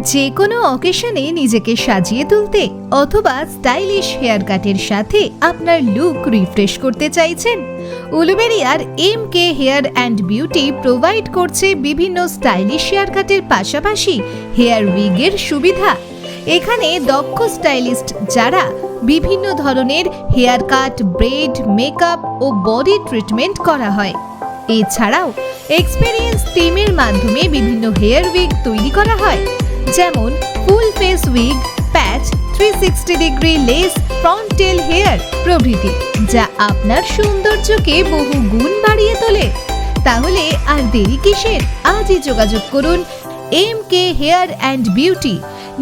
যে কোনো অকেশনে নিজেকে সাজিয়ে তুলতে অথবা স্টাইলিশ হেয়ার কাটের সাথে আপনার লুক রিফ্রেশ করতে চাইছেন, উলুবেরিয়ার MK hair and beauty provide করছে বিভিন্ন স্টাইলিশ হেয়ার কাটের পাশাপাশি হেয়ার উইগের সুবিধা। এখানে দক্ষ স্টাইলিস্ট যারা বিভিন্ন ধরনের হেয়ার কাট, ব্রেড, মেকআপ ও বডি ট্রিটমেন্ট করা হয়। এছাড়াও এক্সপেরিয়েন্স টিমের মাধ্যমে বিভিন্ন হেয়ার উইগ তৈরি করা হয়, যেমন ফুল ফেস উইগ, প্যাচ, 360 ডিগ্রি লেস, ফ্রন্ট টেল হেয়ার প্রভৃতি, যা আপনার সৌন্দর্যকে বহু গুণ বাড়িয়ে তোলে। তাহলে আর দেরি কিসের? আজই যোগাযোগ করুন MK hair and beauty,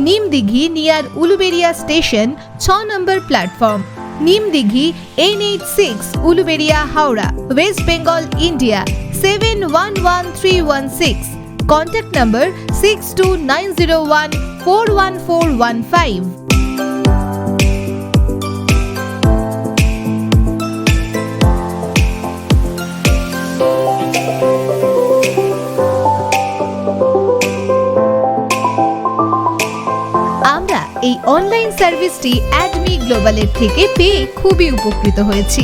Nimdighi near Uluberia station, 6 number platform, Nimdighi, N86, Uluberia, Howrah, West Bengal, India 711316। Contact number 6290141415। আমরা এই অনলাইন সার্ভিসটি অ্যাডমি গ্লোবালের থেকে পেয়ে খুবই উপকৃত হয়েছি।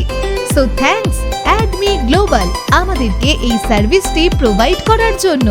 সো থ্যাঙ্কস অ্যাডমি গ্লোবাল আমাদেরকে এই সার্ভিসটি প্রোভাইড করার জন্য।